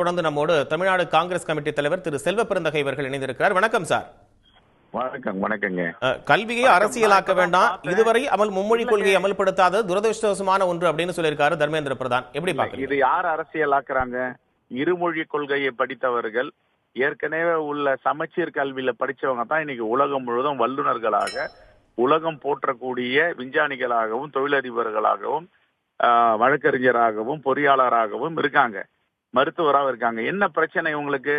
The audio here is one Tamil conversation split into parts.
தொடர்ந்து நம்மோடு தமிழ்நாடு காங்கிரஸ் கமிட்டி தலைவர் திரு செல்வ பெருந்தகை அவர்கள் இணைந்திருக்கிறார். வணக்கம் சார். வணக்கங்க. கல்வியை அரசியலாக்க வேண்டாம், இதுவரை மும்மொழி கொள்கையை அமல்படுத்தாத துரதிருஷ்டவசமான ஒன்று அப்படின்னு சொல்லியிருக்காரு தர்மேந்திர பிரதான். எப்படி பாக்குறீங்க? இது யார் அரசியலாக்குறாங்க? இருமொழி கொள்கையை படித்தவர்கள், ஏற்கனவே உள்ள சமச்சீர் கல்வியில படிச்சவங்க தான் இன்னைக்கு உலகம் முழுவதும் வல்லுநர்களாக, உலகம் போற்றக்கூடிய விஞ்ஞானிகளாகவும் தொழிலதிபர்களாகவும் வழக்கறிஞராகவும் பொறியாளராகவும் இருக்காங்க, மருத்துவராகவும் இருக்காங்க. என்ன பிரச்சனை உங்களுக்கு?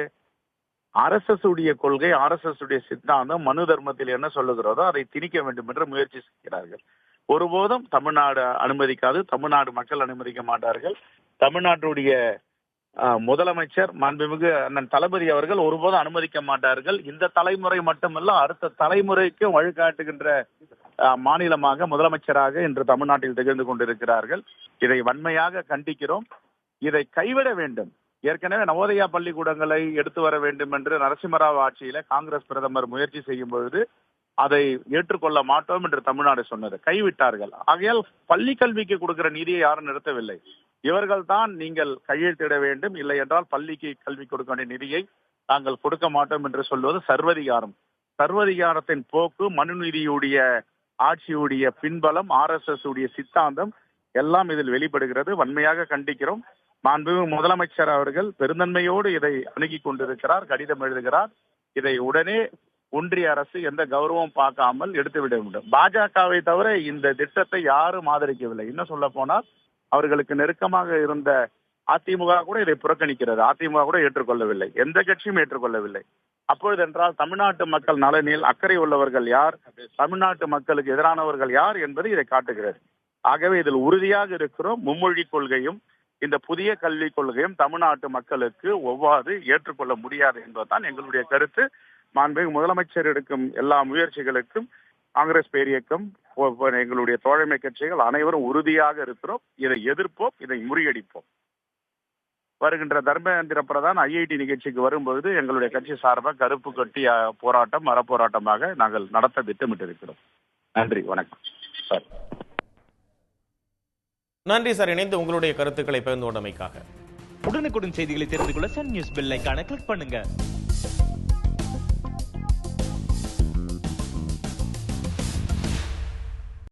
RSS உடைய கொள்கை, RSS உடைய சித்தாந்தம் மனு தர்மத்தில் என்ன சொல்லுகிறதோ அதை திணிக்க வேண்டும் என்று முயற்சி செய்கிறார்கள். ஒருபோதும் தமிழ்நாடு அனுமதிக்காது, தமிழ்நாடு மக்கள் அனுமதிக்க மாட்டார்கள். தமிழ்நாட்டுடைய முதலமைச்சர் மாண்புமிகு அண்ணன் தளபதி அவர்கள் ஒருபோதும் அனுமதிக்க மாட்டார்கள். இந்த தலைமுறை மட்டுமல்ல, அடுத்த தலைமுறைக்கும் வழிகாட்டுகின்ற மாநிலமாக முதலமைச்சராக இன்று தமிழ்நாட்டில் திகழ்ந்து கொண்டிருக்கிறார்கள். இதை வன்மையாக கண்டிக்கிறோம். இதை கைவிட வேண்டும். ஏற்கனவே நவோதயா பள்ளிக்கூடங்களை எடுத்து வர வேண்டும் என்று நரசிம்மராவ் ஆட்சியில காங்கிரஸ் பிரதமர் முயற்சி செய்யும் பொழுது அதை ஏற்றுக்கொள்ள மாட்டோம் என்று தமிழ்நாடு சொன்னது, கைவிட்டார்கள். ஆகையால் பள்ளி கல்விக்கு கொடுக்கிற நிதியை யாரும் நிறுத்தவில்லை. இவர்கள் தான் நீங்கள் கையெழுத்திட வேண்டும், இல்லை என்றால் பள்ளிக்கு கல்வி கொடுக்க வேண்டிய நிதியை நாங்கள் கொடுக்க மாட்டோம் என்று சொல்வது சர்வதிகாரம். சர்வதிகாரத்தின் போக்கு, மனுநீதியுடைய ஆட்சியுடைய பின்பலம், RSS உடைய சித்தாந்தம் எல்லாம் இதில் வெளிப்படுகிறது. வன்மையாக கண்டிக்கிறோம். மாண்புமிகு முதலமைச்சர் அவர்கள் பெருந்தன்மையோடு இதை அணுகி கொண்டிருக்கிறார், கடிதம் எழுதுகிறார். இதை உடனே ஒன்றிய அரசு எந்த கௌரவம் பார்க்காமல் எடுத்துவிட வேண்டும். பாஜகவை தவிர இந்த திட்டத்தை யாரும் ஆதரிக்கவில்லை. இன்னும் சொல்ல போனால் அவர்களுக்கு நெருக்கமாக இருந்த அதிமுக கூட இதை புறக்கணிக்கிறது. அதிமுக கூட ஏற்றுக்கொள்ளவில்லை, எந்த கட்சியும் ஏற்றுக்கொள்ளவில்லை. அப்பொழுது என்றால் தமிழ்நாட்டு மக்கள் நலனில் அக்கறை உள்ளவர்கள் யார், தமிழ்நாட்டு மக்களுக்கு எதிரானவர்கள் யார் என்பது இதை காட்டுகிறது. ஆகவே இதில் உறுதியாக இருக்கிறோம். மும்மொழி கொள்கையும் இந்த புதிய கல்விக் கொள்கையும் தமிழ்நாட்டு மக்களுக்கு ஒவ்வாது, ஏற்றுக்கொள்ள முடியாது என்பதுதான் எங்களுடைய கருத்து. மாண்புமிகு முதலமைச்சர் எடுக்கும் எல்லா முயற்சிகளுக்கும் காங்கிரஸ் பேரியக்கம், எங்களுடைய தோழமை கட்சிகள் அனைவரும் உறுதியாக இருக்கிறோம். இதை எதிர்ப்போம், இதை முறியடிப்போம். வருகின்ற தர்மேந்திர பிரதான் IIT நிகழ்ச்சிக்கு வரும்பொழுது எங்களுடைய கட்சி சார்பாக கருப்பு கட்டி போராட்டம், அறப்போராட்டமாக நாங்கள் நடத்த திட்டமிட்டிருக்கிறோம். நன்றி, வணக்கம் சார். நன்றி சார், இணைந்து உங்களுடைய கருத்துக்களை பகிர்ந்து கொண்டமைக்காக. உடனுக்குடன் செய்திகளை தெரிந்து கொள்ள சன் நியூஸ் பெல் ஐகானை கிளிக் பண்ணுங்க.